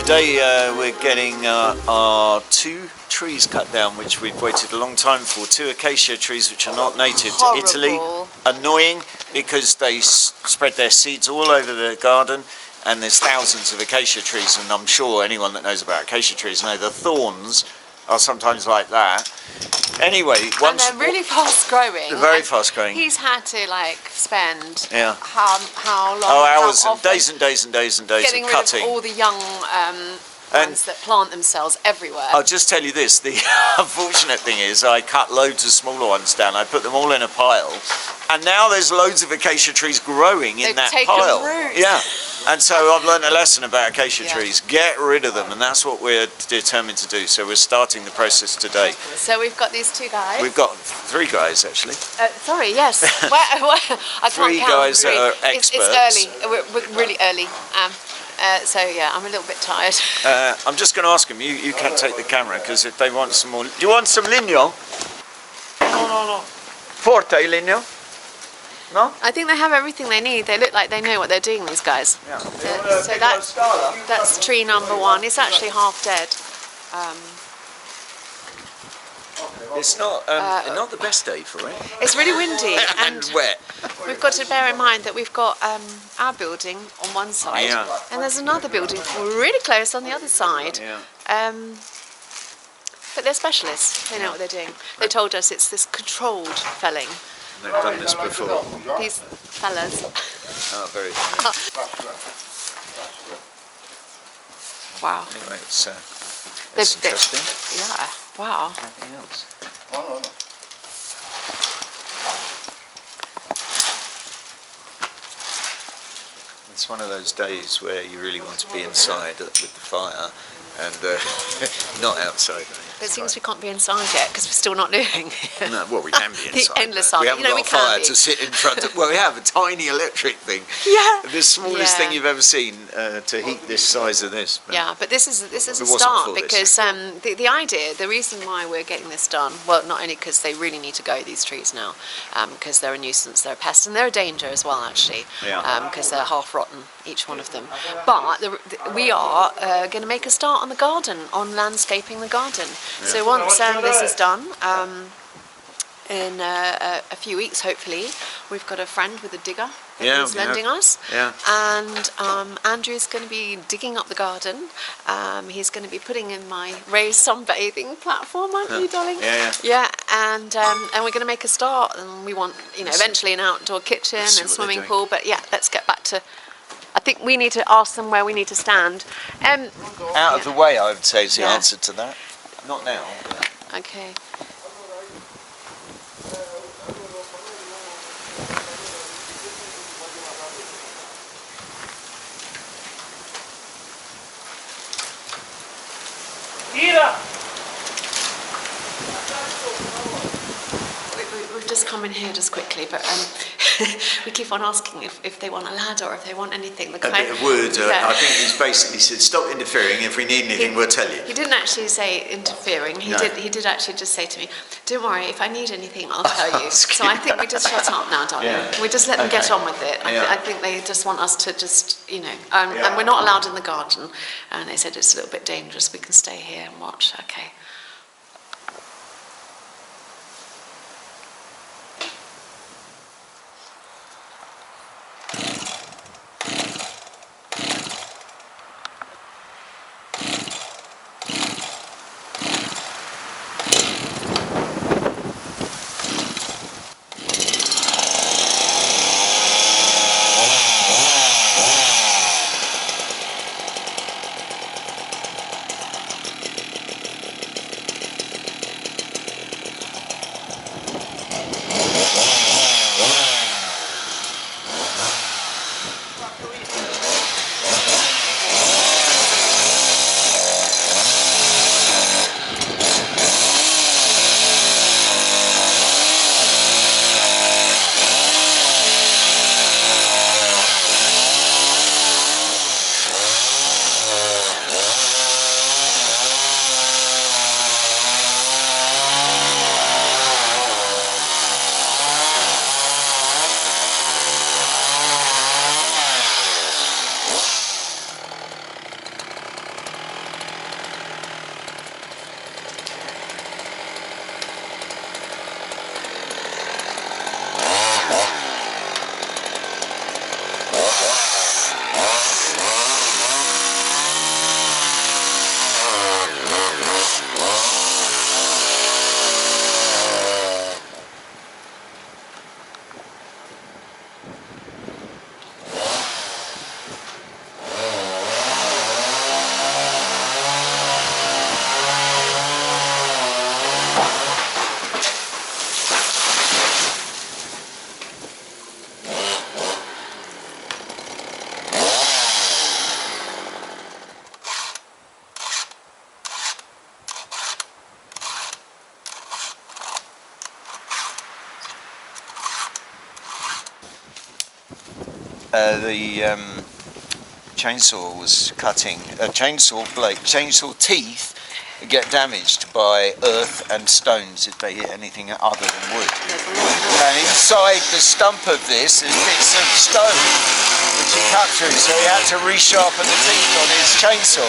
Today we're getting our 2 trees cut down, which we've waited a long time for. 2 acacia trees which are not native to Italy. Annoying because they spread their seeds all over the garden, and there's thousands of acacia trees, and I'm sure anyone that knows about acacia trees know the thorns are sometimes like that. Anyway, and they're really fast growing. They're very fast growing. He's had to like spend how long? Hours and days and days and days and days getting of rid cutting. of all the young ones that plant themselves everywhere. I'll just tell you this: the unfortunate thing is, I cut loads of smaller ones down. I put them all in a pile, and now there's loads of acacia trees growing in that pile. Root. Yeah. And so I've learned a lesson about acacia trees. Get rid of them, and that's what we're determined to do. So we're starting the process today. So we've got these 2 guys. We've got 3 guys, actually. Sorry, yes. I can't 3 count. guys that are experts. It's early. We're really early. So yeah, I'm a little bit tired. I'm just going to ask them. You can't take the camera because if they want some more. Do you want some legno? No. Porta il legno? No? I think they have everything they need. They look like they know what they're doing, these guys. Yeah. So that's tree number 1. It's actually half dead. It's not the best day for it. It's really windy and wet. We've got to bear in mind that we've got our building on one side, and there's another building really close on the other side. Yeah. But they're specialists. They know what they're doing. They told us it's this controlled felling. They've done this before. These fellas. Oh, very. Wow. Anyway, it's interesting. Yeah. Wow. Nothing else. It's one of those days where you really want to be inside with the fire and not outside. But it seems we can't be inside yet because we're still not doing. No, well, we can be inside. The endless sun. We haven't got a fire to sit in front of. Well, we have a tiny electric thing. Yeah. The smallest thing you've ever seen to heat this size of this. Yeah, but this is a start because the idea, the reason why we're getting this done, well, not only because they really need to go, these trees now, because they're a nuisance, they're a pest, and they're a danger as well, actually, because they're half rotten, each one of them. But we are going to make a start on the garden, on landscaping the garden. Yeah. So once this is done, in a few weeks, hopefully, we've got a friend with a digger that he's lending us. Yeah. And Andrew's going to be digging up the garden. He's going to be putting in my raised sunbathing platform, aren't you, darling? Yeah. Yeah, and we're going to make a start, and we want, eventually an outdoor kitchen and swimming pool. But yeah, let's get back to. I think we need to ask them where we need to stand. Out of the way, I would say, is the answer to that. Not now. Okay. We've just come in here just quickly, but we keep on asking if they want a ladder or if they want anything. A bit of wood. I think he's basically said, stop interfering. If we need anything, we'll tell you. He didn't actually say interfering. He did actually just say to me, don't worry, if I need anything, I'll tell you. So I think we just shut up now, darling. Yeah. We just let them get on with it. I think they just want us to just, and we're not allowed in the garden. And they said it's a little bit dangerous. We can stay here and watch. Okay. the chainsaw was cutting, chainsaw teeth get damaged by earth and stones if they hit anything other than wood. And inside the stump of this is bits of stone which he cut through, so he had to resharpen the teeth on his chainsaw,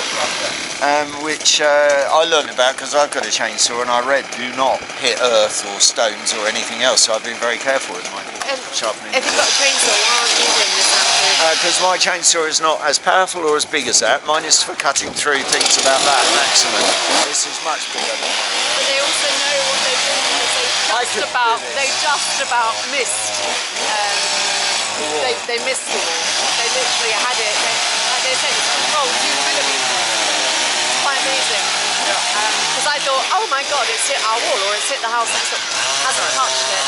which I learned about because I've got a chainsaw and I read do not hit earth or stones or anything else, so I've been very careful with mine sharpening. If you've got a chainsaw, why aren't you doing this? Because my chainsaw is not as powerful or as big as that. Mine is for cutting through things about that maximum. This is much bigger than mine. But they also know what they're doing because they just about missed. They missed the wall. They literally had it. They said it's controlled 2 millimeters. It's quite amazing. Because I thought, oh my god, it's hit our wall or it's hit the house next door. Hasn't touched it.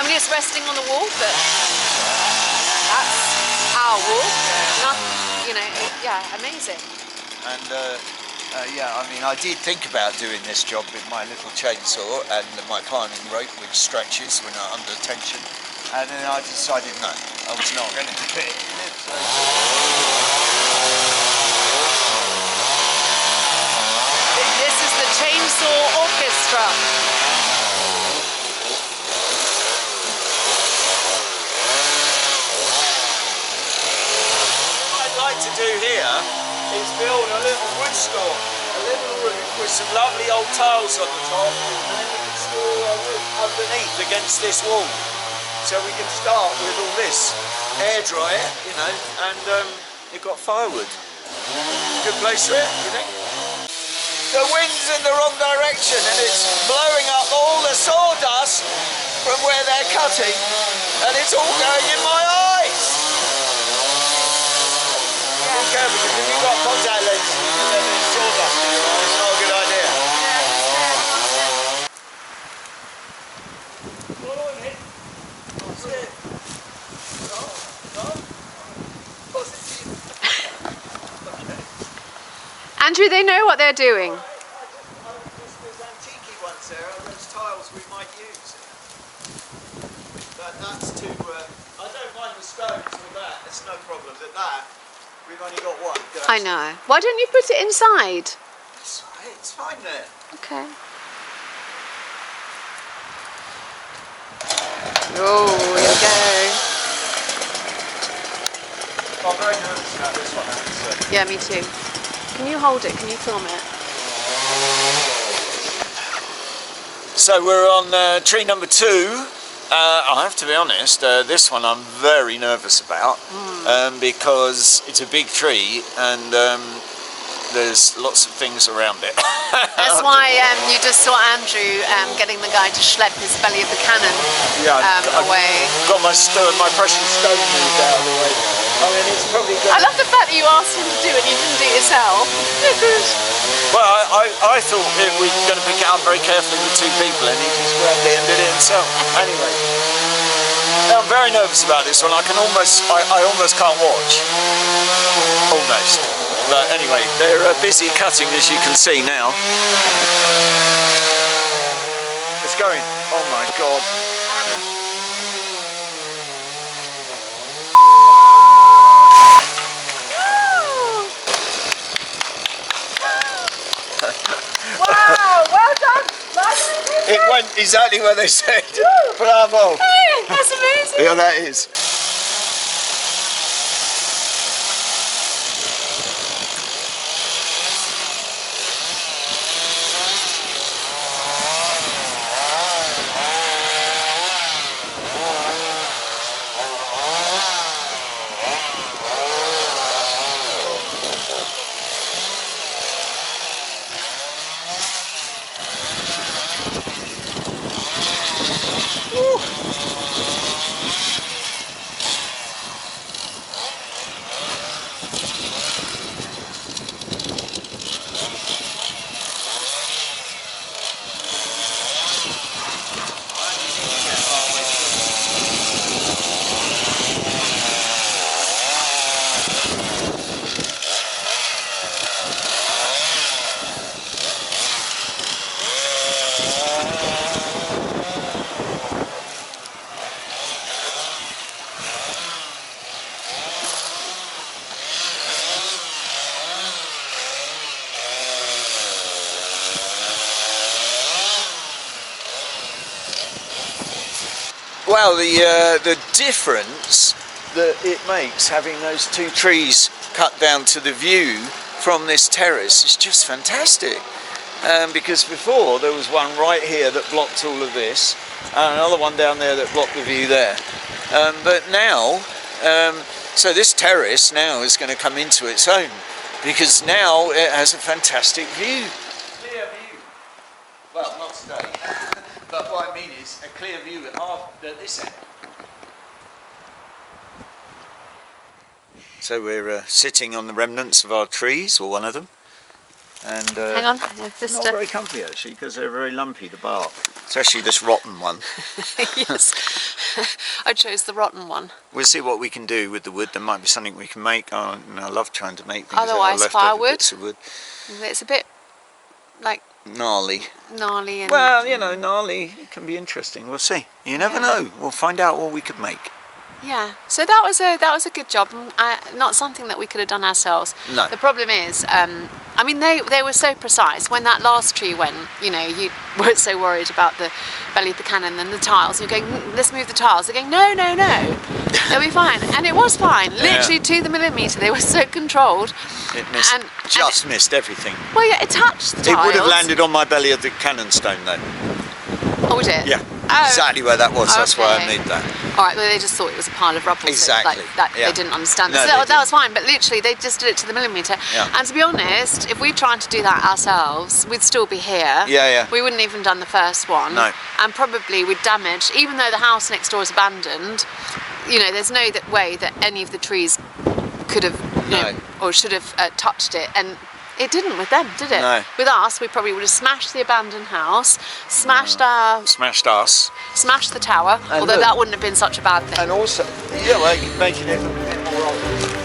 I mean, it's resting on the wall, but that's our wall. You know, yeah, amazing. And yeah, I mean, I did think about doing this job with my little chainsaw and my climbing rope, which stretches when I'm under tension. And then I decided, no, I was not going to do it. This is the Chainsaw Orchestra. To do here is build a little wood store, a little roof with some lovely old tiles on the top, and then we can store our wood underneath against this wall. So we can start with all this, air dry it, you know, and you've got firewood. Good place for it, you think? The wind's in the wrong direction and it's blowing up all the sawdust from where they're cutting, and it's all going in my eyes. Because if you've got contact lenses and there's sawdust in your eye, it's not a good idea. Andrew, they know what they're doing. There's antique ones there, those tiles we might use. But that's too, I don't mind the stones with that, it's no problem. But that, we've only got one. I know. Why don't you put it inside? It's fine there. Okay. Oh, here we go. I'm very nervous about this one, actually. Yeah, me too. Can you hold it? Can you film it? So we're on tree number 2. I have to be honest, this one I'm very nervous about because it's a big tree and there's lots of things around it. That's why you just saw Andrew getting the guy to schlep his belly of the cannon away. Got my precious stone moved out of the way. I mean, it's probably good. I love the fact that you asked him to do it and you didn't do it yourself. Well, I thought we were going to pick it up very carefully with 2 people and he just grabbed it and did it himself. Anyway, I'm very nervous about this one. I almost can't watch. Almost. But anyway, they're busy cutting, as you can see now. It's going. Oh my God. Wow, well done. It went exactly where they said. Bravo. Hey, that's amazing. Yeah, that is. Well, the difference that it makes having those two trees cut down to the view from this terrace is just fantastic. Because before there was one right here that blocked all of this, and another one down there that blocked the view there. But now, so this terrace now is going to come into its own, because now it has a fantastic view. Clear view. Well, not today, but what I mean is a clear view at this end. So we're sitting on the remnants of our trees, or one of them. And hang on, not very comfy actually, because they're very lumpy, the bark, especially this rotten one. Yes, I chose the rotten one. We'll see what we can do with the wood. There might be something we can make. Oh, and I love trying to make things Otherwise, out of firewood. bits of wood. It's a bit like gnarly. And well, you know, gnarly can be interesting. We'll see. You never know. We'll find out what we could make. Yeah, so that was a good job, not something that we could have done ourselves. No. The problem is, I mean, they were so precise. When that last tree went, you know, you weren't so worried about the belly of the cannon and the tiles. You're going, let's move the tiles. They're going, no, it'll be fine. And it was fine, literally to the millimetre. They were so controlled. It missed, missed everything. Well, yeah, it touched the tiles. It would have landed on my belly of the cannon stone though. Oh, would it? Yeah. Oh. Exactly where that was. That's why I made that. All right. Well, they just thought it was a pile of rubble. Exactly. So, like, that, Yeah. They didn't understand. No, So they that was fine. But literally, they just did it to the millimetre. Yeah. And to be honest, if we tried to do that ourselves, we'd still be here. Yeah. We wouldn't even done the first one. No. And probably we'd damage, even though the house next door is abandoned. You know, there's no way that any of the trees could have, or should have touched it. And it didn't with them, did it? No. With us, we probably would have smashed the abandoned house, smashed us. smashed the tower, And although that wouldn't have been such a bad thing. And also, making it a bit more obvious.